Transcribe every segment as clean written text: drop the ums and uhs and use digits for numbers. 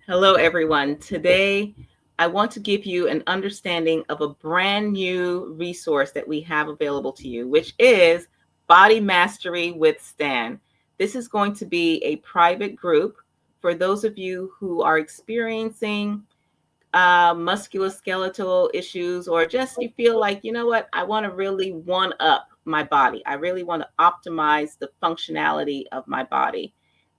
Hello, everyone. Today, I want to give you an understanding of a brand new resource that we have available to you, which is Body Mastery with Stan. This is going to be a private group for those of you who are experiencing musculoskeletal issues, or just you feel like, you know what, I want to really one up my body. I really want to optimize the functionality of my body.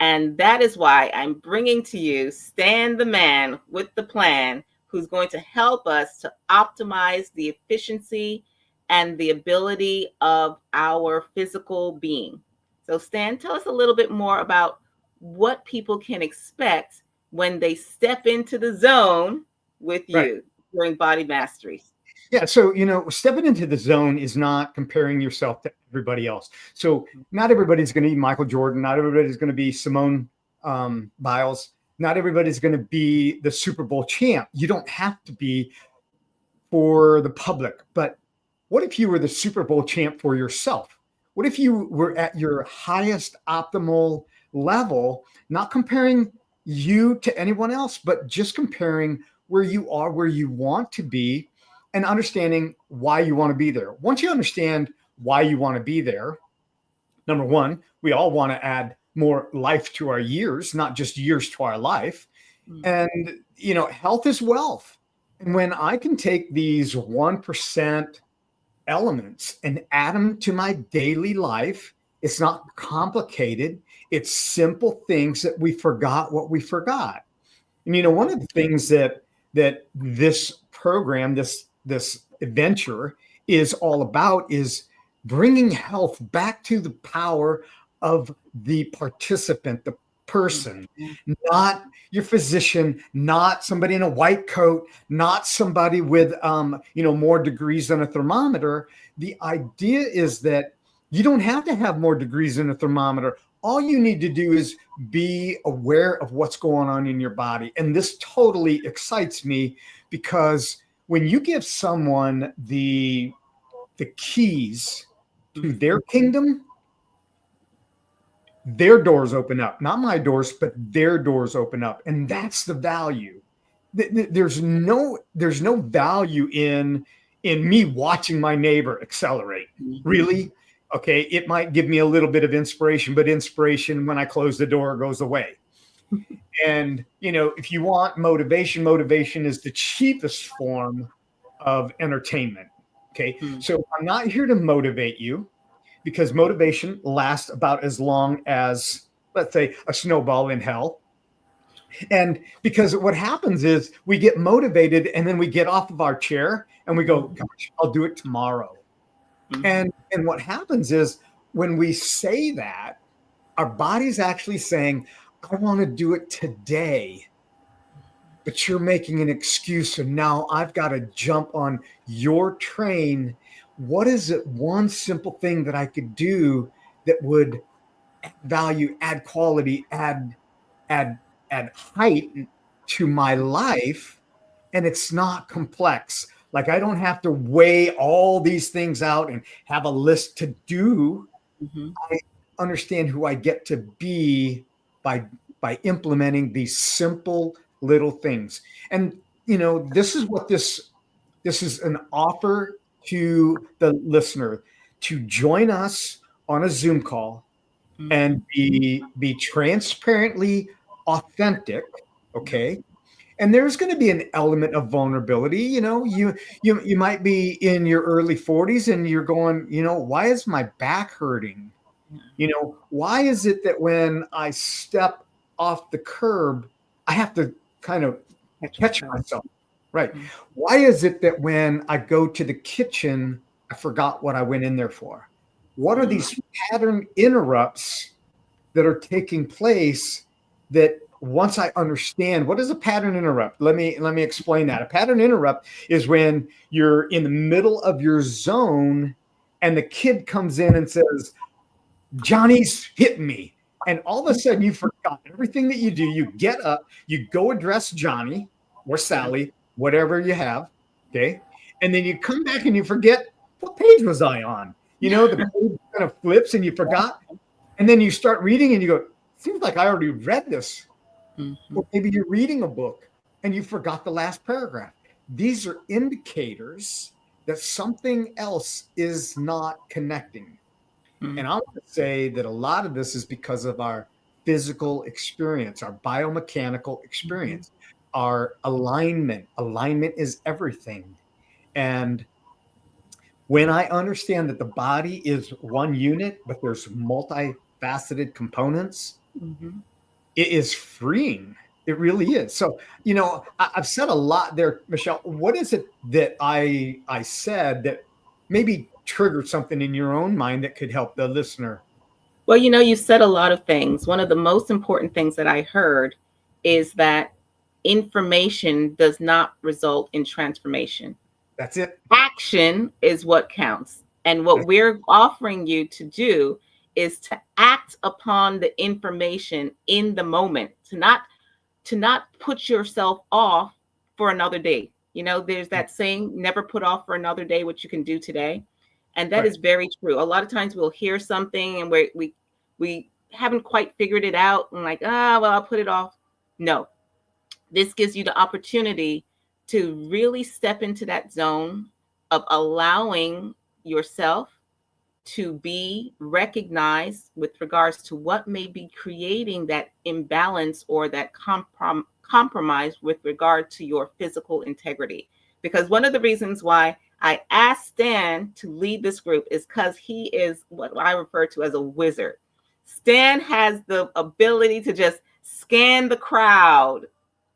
And that is why I'm bringing to you Stan the man with the plan, who's going to help us to optimize the efficiency and the ability of our physical being. So, Stan, tell us a little bit more about what people can expect when they step into the zone with Right. you during Body Mastery. Yeah. So, stepping into the zone is not comparing yourself to everybody else. So, not everybody's going to be Michael Jordan. Not everybody's going to be Simone Biles. Not everybody's going to be the Super Bowl champ. You don't have to be for the public. But what if you were the Super Bowl champ for yourself? What if you were at your highest optimal level, not comparing you to anyone else, but just comparing where you are, where you want to be, and understanding why you want to be there. Once you understand why you want to be there, number one, we all want to add more life to our years, not just years to our life. Mm. And, health is wealth. And when I can take these 1% elements and add them to my daily life, it's not complicated. It's simple things that we forgot what we forgot. And, one of the things that this program, this adventure is all about is bringing health back to the power of the participant, the person, not your physician, not somebody in a white coat, not somebody with more degrees than a thermometer. The idea is that you don't have to have more degrees than a thermometer. All you need to do is be aware of what's going on in your body. And this totally excites me because when you give someone the keys to their kingdom, their doors open up, not my doors, but their doors open up. And that's the value. There's no value in me watching my neighbor accelerate. Really? Okay. It might give me a little bit of inspiration, but inspiration, when I close the door, goes away. And, if you want motivation, motivation is the cheapest form of entertainment. Okay. So I'm not here to motivate you, because motivation lasts about as long as, let's say, a snowball in hell. And because what happens is we get motivated and then we get off of our chair and we go, gosh, I'll do it tomorrow. And what happens is when we say that, our body's actually saying, I want to do it today. But you're making an excuse. So now I've got to jump on your train. What is it, one simple thing that I could do that would add value, add quality, add height to my life? And it's not complex. Like, I don't have to weigh all these things out and have a list to do. I understand who I get to be by implementing these simple little things. And this is what this is an offer to the listener to join us on a Zoom call and be transparently authentic. Okay. And there's going to be an element of vulnerability. You might be in your early 40s and you're going, why is my back hurting? Why is it that when I step off the curb, I have to kind of catch myself? Right. Why is it that when I go to the kitchen, I forgot what I went in there for? What are these pattern interrupts that are taking place that once I understand what is a pattern interrupt? Let me explain that. A pattern interrupt is when you're in the middle of your zone and the kid comes in and says, Johnny's hitting me. And all of a sudden you forgot everything that you do. You get up, you go address Johnny or Sally, whatever you have. Okay. And then you come back and you forget, what page was I on? The page kind of flips and you forgot. And then you start reading and you go, seems like I already read this. Mhm. Or maybe you're reading a book and you forgot the last paragraph. These are indicators that something else is not connecting. Mhm. And I want to say that a lot of this is because of our physical experience, our biomechanical Mhm. experience, our alignment. Alignment is everything. And when I understand that the body is one unit, but there's multifaceted components, Mhm. it is freeing. It really is. So, I've said a lot there, Michelle. What is it that I said that maybe triggered something in your own mind that could help the listener? Well, you said a lot of things. One of the most important things that I heard is that information does not result in transformation. That's it. Action is what counts. And what That's we're offering you to do is to act upon the information in the moment, to not put yourself off for another day. There's it. that saying, never put off for another day what you can do today. And that Right. is very true. A lot of times we'll hear something and we haven't quite figured it out and like, well, I'll put it off. No, this gives you the opportunity to really step into that zone of allowing yourself to be recognized with regards to what may be creating that imbalance or that compromise with regard to your physical integrity. Because one of the reasons why I asked Stan to lead this group is because he is what I refer to as a wizard. Stan has the ability to just scan the crowd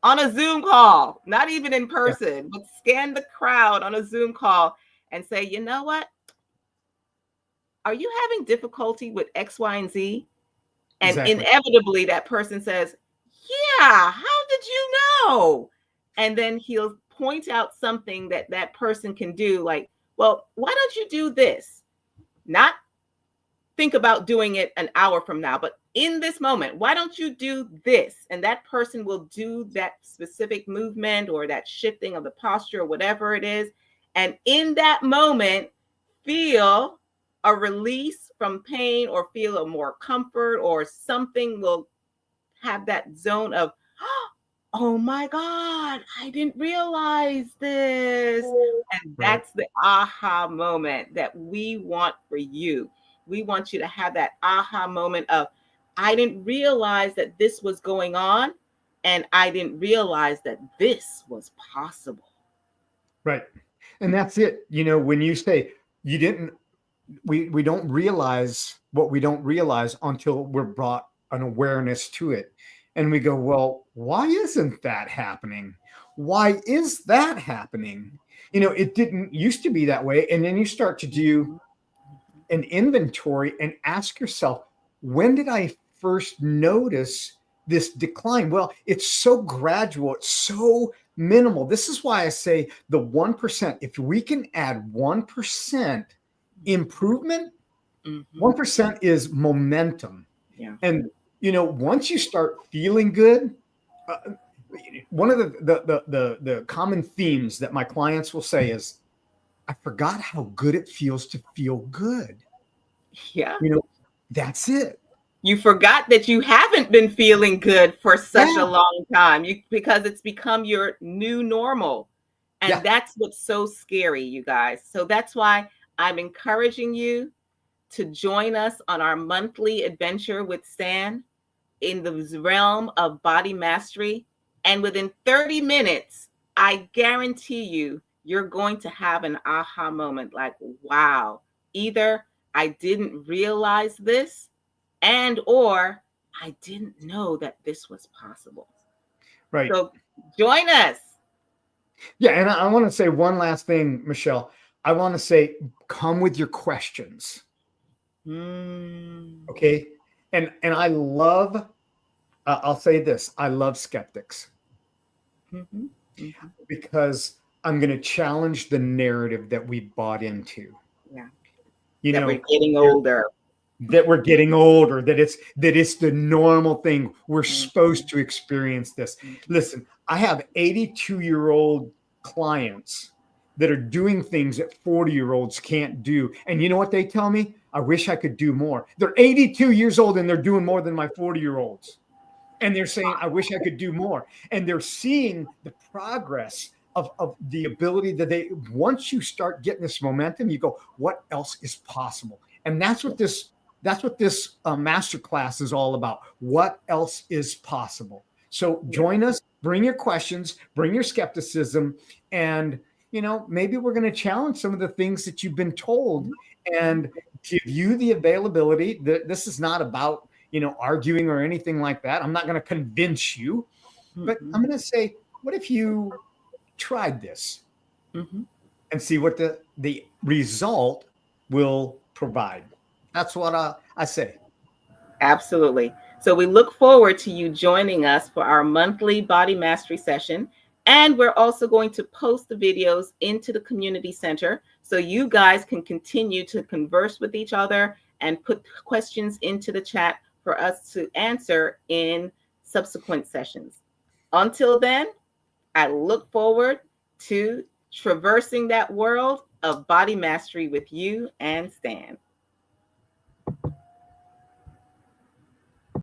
on a Zoom call, not even in Yeah. person, but scan the crowd on a Zoom call and say, you know what? Are you having difficulty with X, Y, and Z? And Exactly. inevitably that person says, yeah, how did you know? And then he'll point out something that that person can do, like, well, why don't you do this? Not think about doing it an hour from now, but in this moment, why don't you do this? And that person will do that specific movement or that shifting of the posture or whatever it is. And in that moment, feel a release from pain or feel a more comfort or something will have that zone of, oh my God, I didn't realize this. And Right. that's the aha moment that we want for you. We want you to have that aha moment of, I didn't realize that this was going on, and I didn't realize that this was possible. Right. And that's it. When you say you didn't, we don't realize what we don't realize until we're brought an awareness to it. And we go, well, why isn't that happening? Why is that happening? It didn't used to be that way. And then you start to do Mhm. an inventory and ask yourself, when did I first notice this decline? Well, it's so gradual, it's so minimal. This is why I say the 1%, if we can add 1% improvement, Mhm. 1% is momentum. Yeah. And, once you start feeling good, uh, one of the common themes that my clients will say is, I forgot how good it feels to feel good. Yeah. You know, that's it. You forgot that you haven't been feeling good for such a Yeah. long time because it's become your new normal. And Yeah. that's what's so scary, you guys. So that's why I'm encouraging you to join us on our monthly adventure with Stan in the realm of body mastery. And within 30 minutes, I guarantee you, you're going to have an aha moment like, wow, either I didn't realize this and or I didn't know that this was possible. Right. So join us. Yeah. And I want to say one last thing, Michelle. I want to say, come with your questions. Mm. Okay. And I love, I'll say this, I love skeptics Mhm. Mhm. because I'm going to challenge the narrative that we bought into. Yeah, You that we're know, getting there, older. that we're getting older, that it's the normal thing. We're Mhm. supposed to experience this. Mhm. Listen, I have 82-year-old clients that are doing things that 40-year-olds can't do. And you know what they tell me? I wish I could do more. They're 82 years old and they're doing more than my 40-year-olds. And they're saying, I wish I could do more. And they're seeing the progress of the ability that once you start getting this momentum, you go, what else is possible? And that's what this masterclass is all about. What else is possible? So join us, bring your questions, bring your skepticism, and maybe we're going to challenge some of the things that you've been told and give you the availability. This is not about arguing or anything like that. I'm not going to convince you, but I'm going to say, what if you tried this and see what the result will provide? That's what I say. Absolutely. So we look forward to you joining us for our monthly body mastery session. And we're also going to post the videos into the community center so you guys can continue to converse with each other and put questions into the chat for us to answer in subsequent sessions. Until then, I look forward to traversing that world of body mastery with you and Stan.